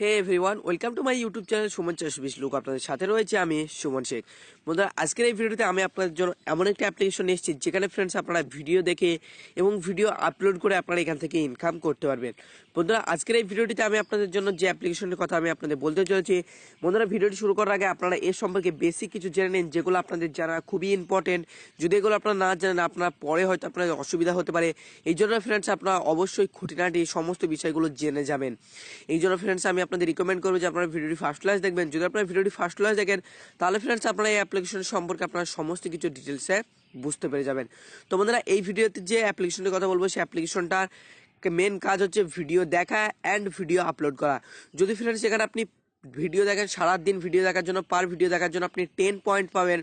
Hey everyone, welcome to my YouTube channel Suman ৪২ look. আপনাদের সাথে রয়েছে আমি সুমন শেখ। বন্ধুরা, আজকের এই ভিডিওতে আমি আপনাদের জন্য এমন একটা অ্যাপ্লিকেশন এসেছি যেখানে ফ্রেন্ডস আপনারা ভিডিও দেখে এবং ভিডিও আপলোড করে আপনারা এখান থেকে ইনকাম করতে পারবেন। বন্ধুরা, আজকের এই ভিডিওটিতে আমি আপনাদের জন্য যে অ্যাপ্লিকেশনের কথা আমি আপনাদের বলতে চলেছি, বন্ধুরা ভিডিওটি শুরু করার আগে আপনারা এর সম্পর্কে বেসিক কিছু জেনে নিন, যেগুলো আপনাদের জানা খুবই ইম্পর্টেন্ট। যদি এগুলো আপনারা না জানেন, আপনার পরে হয়তো আপনাদের অসুবিধা হতে পারে। এই জন্য ফ্রেন্ডস আপনারা অবশ্যই খুঁটিনাটি সমস্ত বিষয়গুলো জেনে যাবেন। এই জন্য ফ্রেন্ডস আমি আপনাদের রিকমেন্ড করবো যে আপনারা ভিডিওটি ফার্স্ট ক্লাস দেখবেন। যদি আপনারা ভিডিওটি ফার্স্ট ক্লাস দেখেন, তাহলে ফ্রেন্ডস আপনারা এই অ্যাপ্লিকেশন সম্পর্কে আপনারা সমস্ত কিছু ডিটেলসে বুঝতে পেরে যাবেন। তো বন্ধুরা, এই ভিডিওতে যে অ্যাপ্লিকেশনের কথা বলবো, সেই অ্যাপ্লিকেশনটার মেন কাজ হচ্ছে ভিডিও দেখা অ্যান্ড ভিডিও আপলোড করা। যদি ফ্রেন্ডস এখানে আপনি ভিডিও দেখেন, সারাদিন ভিডিও দেখার জন্য পার ভিডিও দেখার জন্য আপনি 10 পয়েন্ট পাবেন।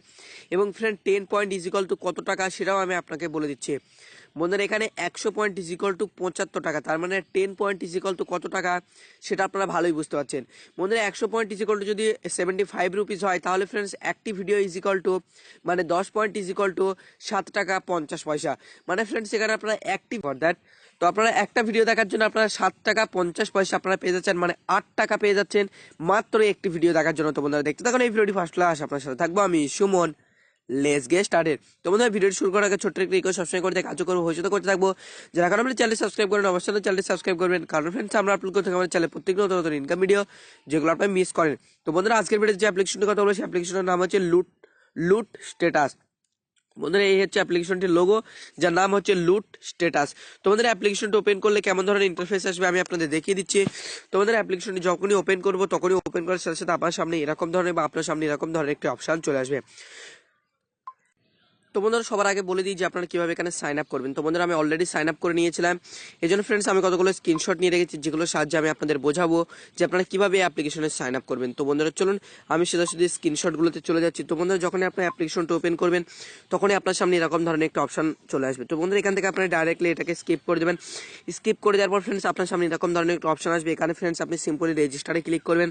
এবং ফ্রেন্ড 10 পয়েন্ট ইজিক্যাল টু কত টাকা সেটাও আমি আপনাকে বলে দিচ্ছি। বন্ধুরা, এখানে 100 পয়েন্ট ইজিক্যাল টু 75 টাকা, তার মানে 10 পয়েন্ট ইজিক্যাল টু কত টাকা সেটা আপনারা ভালোই বুঝতে পারছেন। বন্ধুরা, 100 পয়েন্ট ইজিক্যাল টু যদি 75 রুপিস হয়, তাহলে ফ্রেন্ডস একটি ভিডিও ইজিক্যাল টু মানে 10 পয়েন্ট ইজিক্যাল টু 7 টাকা 50 পয়সা। মানে ফ্রেন্ডস এখানে আপনারা একটি ফর দ্যাট, তো আপনারা একটা ভিডিও দেখার জন্য আপনারা 7 টাকা 50 পয়সা আপনারা পেয়ে যাচ্ছেন, মানে 8 টাকা পেয়ে যাচ্ছেন মাত্র একটি ভিডিও দেখার জন্য। তো বন্ধুরা, দেখতে থাকুন এই ভিডিওটি ফার্স্ট ক্লাস। আপনার সাথে থাকবো আমি সুমন। Let's get started. তো বন্ধুরা, ভিডিওটি শুরু করার আগে ছোট্ট একটা রিকোয়েস্ট, সবসময় করতে কাজও করবো, হয়তো করতে থাকবো। যারা এখন আমাদের চ্যানেল সাবস্ক্রাইব করেন, অবশ্যই চ্যানেলটি সাবস্ক্রাইব করবেন, কারণ ফ্রেন্ডস আমরা আপলোড করতে থাকি আমাদের চ্যানেলে প্রত্যেক নতুন নতুন ইনকাম ভিডিও, যেগুলো আপনারা মিস করেন। তো বন্ধুরা, আজকের ভিডিওতে যে অ্যাপ্লিকেশনের কথা বলবো, সেই অ্যাপ্লিকেশনের নাম হচ্ছে লুট স্ট্যাটাস। বন্ধুরা, এই হচ্ছে অ্যাপ্লিকেশনটির লোগো, যার নাম হচ্ছে লুট স্ট্যাটাস। তো আমাদের অ্যাপ্লিকেশনটি ওপেন করলে কেমন ধরনের ইন্টারফেস আসবে আমি আপনাদের দেখিয়ে দিচ্ছি। তো আমাদের অ্যাপ্লিকেশনটি যখনই ওপেন করবো, তখনই ওপেন করার সাথে সাথে আপনার সামনে এরকম ধরনের বা আপনার সামনে এরকম ধরনের একটি অপশন চলে আসবে। তো বন্ধুরা, সবার আগে বলে দিই যে আপনারা কিভাবে এখানে সাইন আপ করবেন। তো বন্ধুরা, আমি অলরেডি সাইন আপ করে নিয়েছিলাম। এই জন্য ফ্রেন্ডস আমি কতগুলো স্ক্রিনশট নিয়ে রেখেছি, যেগুলোর সাহায্যে আমি আপনাদের বোঝাবো যে আপনারা কিভাবে অ্যাপ্লিকেশনে সাইন আপ করবেন। তো বন্ধুরা, চলুন আমি সোজাসুজি স্ক্রিনশটগুলোতে চলে যাচ্ছি। তো বন্ধুরা, যখনই আপনার অ্যাপ্লিকেশনটা ওপেন করবেন, তখনই আপনার সামনে এরকম ধরনের একটা অপশন চলে আসবে। তো বন্ধুরা, এখান থেকে আপনারা ডাইরেক্টলি এটাকে স্কিপ করে দেবেন। স্কিপ করে দেওয়ার পর ফ্রেন্ডস আপনার সামনে এরকম ধরনের একটা অপশন আসবে। এখানে ফ্রেন্ডস আপনি সিম্পলি রেজিস্টারে ক্লিক করবেন।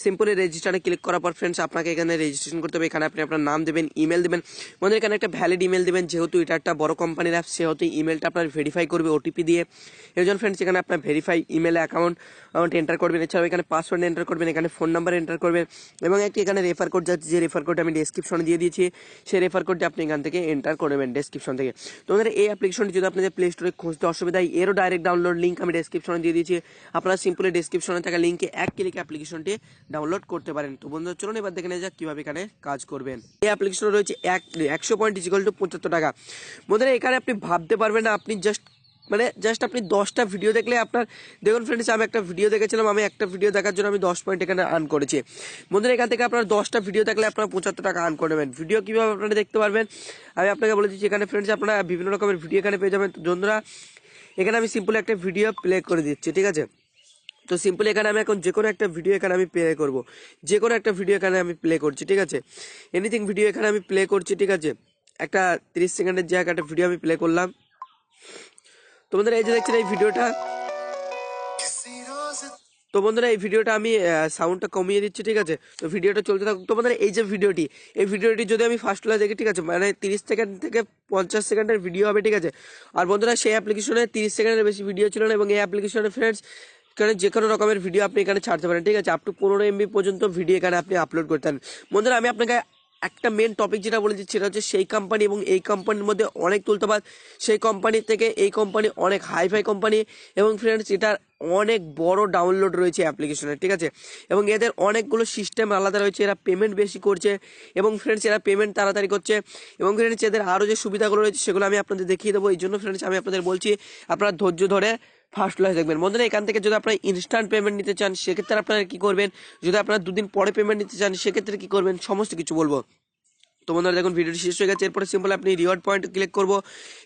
সিম্পলি রেজিস্টারে ক্লিক করার পর ফ্রেন্ডস আপনাকে এখানে রেজিস্ট্রেশন করতে হবে। এখানে আপনি আপনার নাম দেবেন, ইমেল দেবেন। বন্ধুরা, এখানে একটা ভ্যালিড ইমেল দেবেন, যেহেতু এটা একটা বড় কোম্পানির অ্যাপ, সেহেতু ইমেলটা আপনার ভেরিফাই করবে ওটিপি দিয়ে। এর জন্য ফ্রেন্ডস এখানে আপনার ভেরিফাই ইমেল অ্যাকাউন্ট এন্টার করবেন। এছাড়াও এখানে পাসওয়ার্ড এন্টার করবেন, এখানে ফোন নাম্বার এন্টার করবেন, এবং একটি এখানে রেফার কোড যাচ্ছে, যে রেফার কোড আমি ডেসক্রিপশনে দিয়ে দিয়েছি, সেই রেফার কোডটি আপনি এখান থেকে এন্টার করবেন ডেসক্রিপশন থেকে। তো আমাদের এই অ্যাপ্লিকেশনটি যদি আপনাদের প্লে স্টোরে খুঁজতে অসুবিধা হয়, এরও ডাইরেক্ট ডাউনলোড লিঙ্ক আমি ডেসক্রিপশনে দিয়ে দিয়েছি। আপনারা সিম্পলি ডেসক্রিপশনে থাকা লিঙ্কে এক ক্লিকে অ্যাপ্লিকেশনটি ডাউনলোড করতে পারেন। তো বন্ধুরা, চলুন এবার দেখে নেওয়া যাক কিভাবে এখানে কাজ করবেন। এই অ্যাপ্লিকেশনে রয়েছে 100 পয়েন্ট ইজিক্যাল টু 75 টাকা। বন্ধুরা, এখানে আপনি ভাবতে পারবেন না, আপনি জাস্ট আপনি 10টা ভিডিও দেখলে আপনার, দেখুন ফ্রেন্ডস, আমি একটা ভিডিও দেখেছিলাম, আমি একটা ভিডিও দেখার জন্য আমি 10 পয়েন্ট এখানে আর্ন করেছি। বন্ধুরা, এখান থেকে আপনার 10টা ভিডিও দেখলে আপনার 75 টাকা আর্ন করে নেবেন। ভিডিও কিভাবে আপনারা দেখতে পারবেন আমি আপনাকে বলে দিচ্ছি। এখানে ফ্রেন্ডস আপনারা বিভিন্ন রকমের ভিডিও এখানে পেয়ে যাবেন। তো বন্ধুরা, এখানে আমি সিম্পলি একটা ভিডিও প্লে করে দিচ্ছি, ঠিক আছে। তো সিম্পলি এখানে আমি এখন যে কোনো একটা ভিডিও এখানে আমি প্লে করব, যে কোনো একটা ভিডিও এখানে আমি প্লে করছি, ঠিক আছে। এনিথিং ভিডিও এখানে আমি প্লে করছি, ঠিক আছে। একটা 30 সেকেন্ডের জায়গায় একটা ভিডিও আমি প্লে করলাম। তো বন্ধুরা, এই যে দেখছেন এই ভিডিওটা, তো বন্ধুরা এই ভিডিওটা আমি সাউন্ডটা কমিয়ে দিচ্ছি, ঠিক আছে। তো ভিডিওটা চলতে থাকুক। তো বন্ধুরা, এই যে এই ভিডিওটি যদি আমি ফার্স্ট ক্লাস দেখি, ঠিক আছে, মানে 30 সেকেন্ড থেকে 50 সেকেন্ডের ভিডিও হবে, ঠিক আছে। আর বন্ধুরা, সেই অ্যাপ্লিকেশনে 30 সেকেন্ডের বেশি ভিডিও ছিল না, এবং এই অ্যাপ্লিকেশনে ফ্রেন্ডস এখানে যে কোনো রকমের ভিডিও আপনি এখানে ছাড়তে পারেন, ঠিক আছে। আপ টু 15 MB পর্যন্ত ভিডিও এখানে আপনি আপলোড করতেন। বন্ধুরা, আমি আপনাকে একটা মেন টপিক যেটা বলে দিচ্ছি, সেটা হচ্ছে সেই কোম্পানি এবং এই কোম্পানির মধ্যে অনেক তুলতফাত। সেই কোম্পানি থেকে এই কোম্পানি অনেক হাইফাই কোম্পানি, এবং ফ্রেন্ডস এটার অনেক বড় ডাউনলোড রয়েছে অ্যাপ্লিকেশনের, ঠিক আছে। এবং এদের অনেকগুলো সিস্টেম আলাদা রয়েছে, এরা পেমেন্ট বেশি করছে, এবং ফ্রেন্ডস এরা পেমেন্ট তাড়াতাড়ি করছে, এবং ফ্রেন্ডস এদের আরও যে সুবিধাগুলো রয়েছে সেগুলো আমি আপনাদের দেখিয়ে দেবো। এই জন্য ফ্রেন্ডস আমি আপনাদের বলছি আপনারা ধৈর্য ধরে ফার্স্ট ক্লাস দেখবেন। বন্ধুরা, এখান থেকে যদি আপনারা ইনস্ট্যান্ট পেমেন্ট নিতে চান, সেক্ষেত্রে আপনারা কি করবেন, যদি আপনারা 2 দিন পরে পেমেন্ট নিতে চান, সেক্ষেত্রে কি করবেন, সমস্ত কিছু বলবো। তো বন্ধুরা, দেখুন ভিডিওটি শেষ হয়ে গেছে। এরপরে সিম্পল আপনি রিওয়ার্ড পয়েন্টে ক্লিক করবো।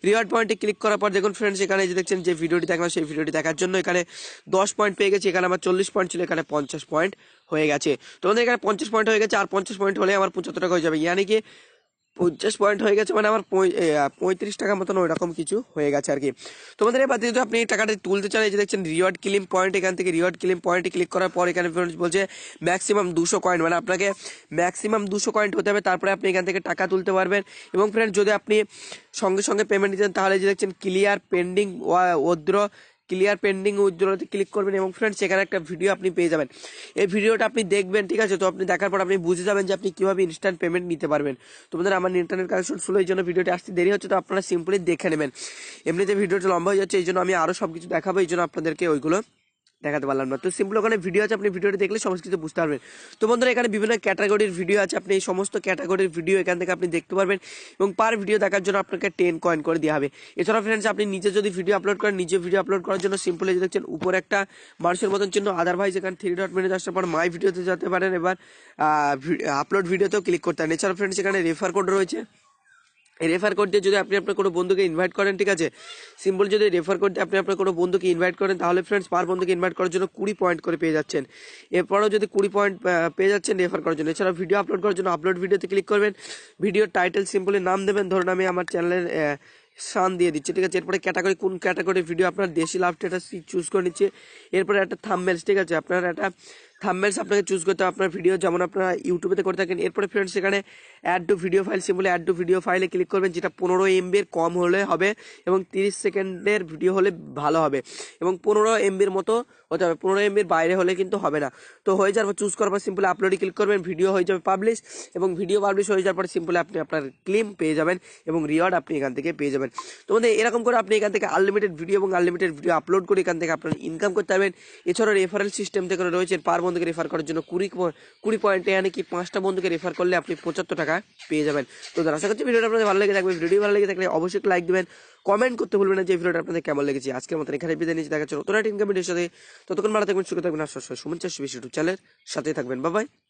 রিওয়ার্ড পয়েন্টে ক্লিক করার পর দেখুন ফ্রেন্ডস, এখানে যে দেখছেন যে ভিডিওটি দেখলাম, সেই ভিডিওটি দেখার জন্য এখানে 10 পয়েন্ট পেয়ে গেছে। এখানে আমার 40 পয়েন্ট ছিল, এখানে 50 পয়েন্ট হয়ে গেছে। তো আমাদের এখানে 50 পয়েন্ট হয়ে গেছে, আর 50 পয়েন্ট হলে আমার 75 টাকা হয়ে যাবে, ইয়ানি কি 50 পয়েন্ট হয়ে গেছে, মানে আমার 35 টাকা মতন ওইরকম কিছু হয়ে গেছে আর কি। তোমাদের এবার যদি আপনি টাকাটা তুলতে চান, এই যে দেখছেন রিওয়ার্ড ক্লেম পয়েন্ট, এখান থেকে রিওয়ার্ড ক্লেম পয়েন্টে ক্লিক করার পর এখানে বলছে ম্যাক্সিমাম 200 কয়েন, মানে আপনাকে ম্যাক্সিমাম 200 কয়েন হতে হবে, তারপরে আপনি এখান থেকে টাকা তুলতে পারবেন। এবং ফ্রেন্ড, যদি আপনি সঙ্গে সঙ্গে পেমেন্ট দিতেন, তাহলে যে দেখছেন clear pending withdraw clear pending উইথড্রতে ক্লিক করবেন এবং ফ্রেন্ডস সেখানে একটা ভিডিও আপনি পেয়ে যাবেন। এই ভিডিওটা আপনি দেখবেন, ঠিক আছে? তো আপনি দেখার পর আপনি বুঝে যাবেন যে আপনি কিভাবে ইনস্ট্যান্ট পেমেন্ট নিতে পারবেন। তোমাদের আমার ইন্টারনেট কানেকশন স্লো, এই জন্য ভিডিওটি আসতে দেরি হচ্ছে, তো আপনারা সিম্পলি দেখে নেবেন। এমনিতে ভিডিওটা লম্বা হয়ে যাচ্ছে, এই জন্য আমি আরও সব কিছু দেখাবো, এই জন্য আপনাদেরকে ওইগুলো দেখাতে পারলাম না। তো সিম্পল ওখানে ভিডিও আছে, আপনি ভিডিওটি দেখলে সমস্ত কিছু বুঝতে পারবেন। তো বন্ধুরা এখানে বিভিন্ন ক্যাটাগরির ভিডিও আছে, আপনি এই সমস্ত ক্যাটাগরির ভিডিও এখান থেকে আপনি দেখতে পারবেন এবং পার ভিডিও দেখার জন্য আপনাকে 10 কয়েন করে দেওয়া হবে। এছাড়া ফ্রেন্ডস আপনি নিজে যদি ভিডিও আপলোড করেন, নিজে ভিডিও আপলোড করার জন্য সিম্পলি যে দেখছেন উপরে একটা মানুষের মতন চিহ্ন, আদারওয়াইজ এখানে 3 ডট মেনু আসার পর মাই ভিডিওতে যেতে পারেন, এবার আপলোড ভিডিওতেও ক্লিক করতে পারেন। এছাড়া ফ্রেন্ডস এখানে রেফার কোড রয়েছে, এই রেফার কোড দিয়ে যদি আপনি আপনার কোনো বন্ধুকে ইনভাইট করেন, ঠিক আছে, সিম্পল যদি রেফার কোড দিয়ে আপনি আপনার কোনো বন্ধুকে ইনভাইট করেন, তাহলে ফ্রেন্ডস পার বন্ধুকে ইনভাইট করার জন্য 20 পয়েন্ট করে পেয়ে যাচ্ছেন। এরপরেও যদি 20 পয়েন্ট পেয়ে যাচ্ছেন রেফার করার জন্য। এছাড়া ভিডিও আপলোড করার জন্য আপলোড ভিডিওতে ক্লিক করবেন, ভিডিওর টাইটেল সিম্পলি নাম দেবেন, ধরুন আমি আমার চ্যানেলের সান দিয়ে দিচ্ছি, ঠিক আছে। এরপরে ক্যাটাগরি, কোন ক্যাটাগরির ভিডিও আপনার দেশি লাভ স্ট্যাটাস চুজ করে নিচ্ছে। এরপরে একটা থাম্বনেলস, ঠিক আছে, আপনার একটা থাম্বনেলস আপনাকে চুজ করতে হবে আপনার ভিডিও, যেমন আপনারা ইউটিউবেতে করে থাকেন। এরপরে ফ্রেন্ডস সেখানে add to video file, simply add to video ফাইলে ক্লিক করবেন, যেটা 15 MB কম হলে হবে এবং 30 সেকেন্ডের ভিডিও হলে ভালো হবে এবং 15 MB মতো হতে হবে, 15 MB বাইরে হলে কিন্তু হবে না। তো হয়ে যাওয়ার পর চুজ করার পর সিম্পলি আপলোডে ক্লিক করবেন, ভিডিও হয়ে যাবে পাবলিশ এবং ভিডিও পাবলিশ হয়ে যাওয়ার পর সিম্পলি আপনি আপনার ক্লেম পেয়ে যাবেন এবং রিওয়ার্ড আপনি এখান থেকে পেয়ে যাবেন। তোমাদের এরকম করে আপনি এখান থেকে আনলিমিটেড ভিডিও এবং আনলিমিটেড ভিডিও আপলোড করে এখান থেকে আপনার ইনকাম করতে পারবেন। এছাড়াও রেফারেল সিস্টেম থেকে রয়েছে, পার বন্ধুকে রেফার করার জন্য 20 পয়েন্টে, মানে কি 5টা বন্ধুকে রেফার করলে আপনি 75 টাকা পেয়ে যাবেন। তো আশা করছি ভিডিওটা আপনাদের ভালো লেগে থাকবে। ভিডিও ভালো লেগে থাকলে অবশ্যই লাইক দিবেন, কমেন্ট করতে ভুলবেন না যে ভিডিওটা আপনাদের কেমন লেগেছে। আজকের মতন এখানে বিদায় নিচ্ছি, দেখা হচ্ছে নতুন একটা ইনকাম ভিডিওর সাথে। ততক্ষণ ভালো থাকবেন, সুখে থাকবেন আর সবসময় সুমন চাষ ইউটিউব চ্যানেলের সাথে থাকবেন। Bye bye.